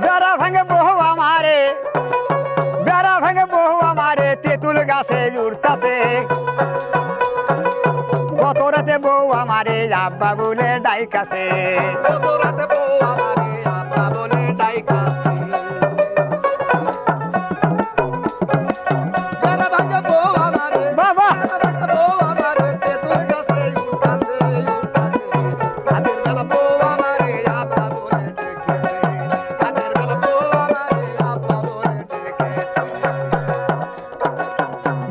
বেড়া ভাঙে বহু আমারে, বেড়া ভাঙে বহু আমারে, তেঁতুল গাছে উড়তাছে। গত রাতে বউ আমারে আব্বা বলে ডাইকাছে। কত রাতে বউ আমারে আব্বা বলে ডাইকাছে। বেড়া ভাঙে বউ আমারে, বাবা বেড়া ভাঙে বউ আমারে, তেঁতুল গাছে উড়তাছে, উড়তাছে। রাতের বেলা বউ আমারে আব্বা বলে ডেকেছে। রাতের বেলা বউ আমারে আব্বা বলে ডেকেছে।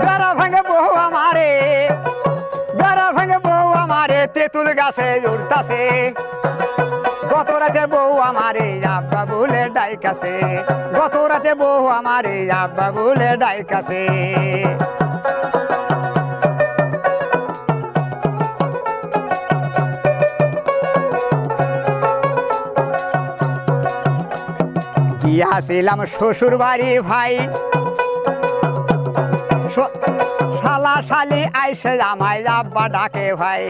বেড়া ভাঙে বহু আমারে, বেড়া ভাঙে বউ আমারে, তেঁতুল গাছে উড়তাছে। গত রাতে বউ আমারে আব্বা বলে ডাইকাছে। গত রাতে বউ আমারে আব্বা বলে ডাইকাছে। গিয়াছিলাম শ্বশুর বাড়ি ভাই, শালা শালি আইসে আমায় আব্বা ডাকে ভাই।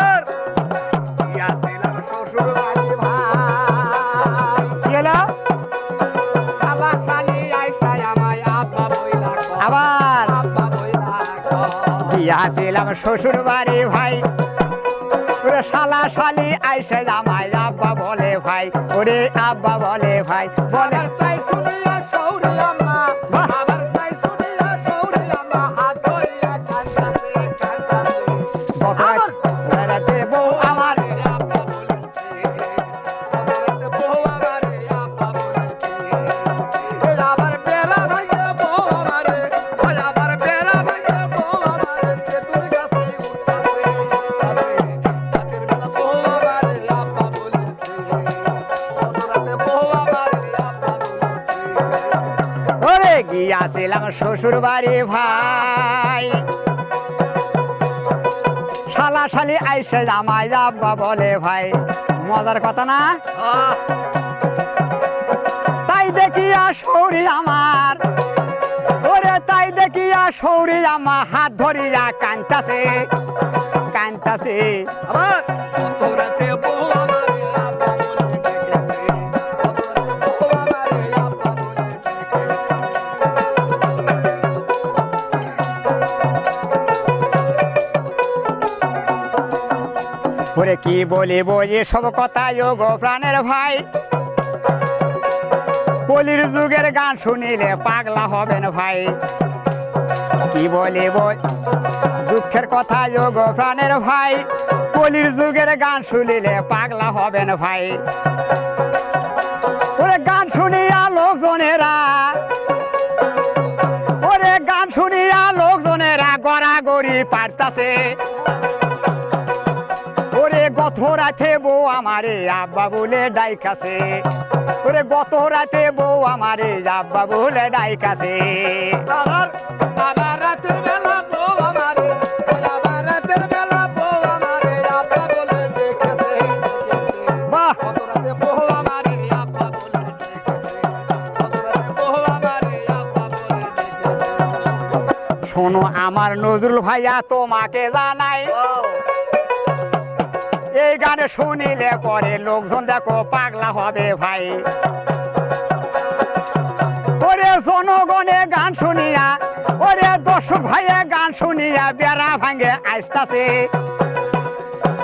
আর গিয়াছিলাম শ্বশুর বাড়ি ভাই, গেল শালা শালি আইসা আমায় আব্বা বইলা কয়। আবার আব্বা বইলা কয়। গিয়াছিলাম শ্বশুর বাড়ি ভাই, ওরে শালা শালি আইসে আমায় আব্বা বলে ভাই। ওরে আব্বা বলে ভাই, বলে আবার তাই শুনিয়া সৌরি আম্মা, বাহ। আবার তাই শুনিয়া সৌরি আম্মা হাত ধরিয়া কান্দাছে, কান্দাছে। গত রাতে বউ আমার, আব্বা বলেছে, গত রাতে বউ আমারে আব্বা বলেছে। আবার বেড়া ভাঙে বউ আমারে, ওই আবার বেড়া ভাঙে বউ আমারে, তেঁতুল গাছে উঠতাছে, উঠতাছে। রাতের বেলা বউ আমারে আব্বা বলেছে, গত রাতে বউ আমারে আব্বা বলেছে। ওরে গিয়াছিলাম শ্বশুর বাড়ি ভাই, শালা শালি আইসে আমায় আব্বা বলে ভাই। মজার কথা না? তাই দেখিয়া সৌরি আমার, ওরে তাই দেখিয়া সৌরি আমার হাত ধরিয়া কান্তাছে, কান্তাছে। আবার কত রাতে বউ আমারে আব্বা বলে ডেকেছে, কত রাতে বউ আমারে আব্বা বলে ডেকেছে। ওরে কি বলিব এসব কথা গো প্রাণের ভাই, কলির যুগের গান শুনিলে পাগলা হবেন ভাই। কি বলিব দুঃখের কথা গো প্রাণের ভাই, কলির যুগের গান শুনিলে পাগলা হবেন ভাই। ওরে গান শুনিয়া লোকজনেরা, ওরে গান শুনিয়া লোকজনেরা গড়াগড়ি পারতাছে। ওরে গত রাতে বউ আমারে আব্বা বলে ডাইকাছে। ওরে গত রাতে বউ আমারে আব্বা বলে ডাইকাছে। আবার আবার রাতের বেলা বউ আমারে, ওই আবার রাতের বেলা বউ আমারে আব্বা বলে ডেকেছে, ডেকেছে। বাহ কত রাতে বউ আমারে আব্বা বলে ডেকেছে, কত রাতে বউ আমারে আব্বা বলে ডেকেছে। শোনো আমার নজরুল ভাইয়া তোমাকে জানাই, এই গানে শুনিলে পরে লোকজন দেখো পাগলা হবে ভাই। ওরে জনগণে গান শুনিয়া, ওরে দর্শক ভাইয়া গান শুনিয়া বেড়া ভাঙে আসতাছে।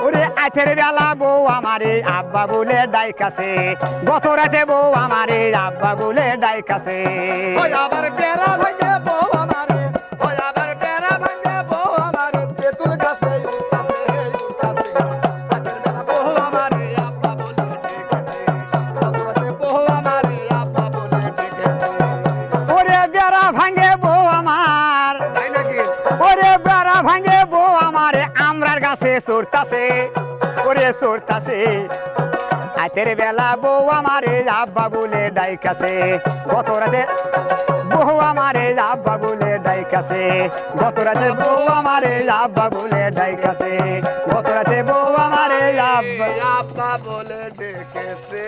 ওরে আইতের বেলা বউ আমারে আব্বা বলে ডাইকাছে। গত রাতে বউ আমারে আব্বা বলে ডাইকাছে। ওই আবার বেড়া ভাঙে বউ আমারে, ওই আবার বেড়া ভাঙে বউ আমারে, তেঁতুল গাছে উঠতাছে, উঠতাছে। রাতের বেলা বউ আমারে আব্বা বলে ডেকেছে, কত রাতে বউ আমারে আব্বা বলে ডেকেছে। ওরে বেড়া ভাঙে বউ আমার, তাই নাকি? ওরে বেড়া ভাঙে বউ আমারে আমরার গাছে চড়তাছে। ওরে চড়তাছে আইতের বেলা বউ আমারে আব্বা বলে ডাইকাছে। গত রাতে বউ আমারে আব্বা বলে ডাইকাছে। গত রাতে বউ আমারে আব্বা বলে ডাইকাছে। গত রাতে বউ আমারে আব্বা আব্বা বলে ডেকেছে।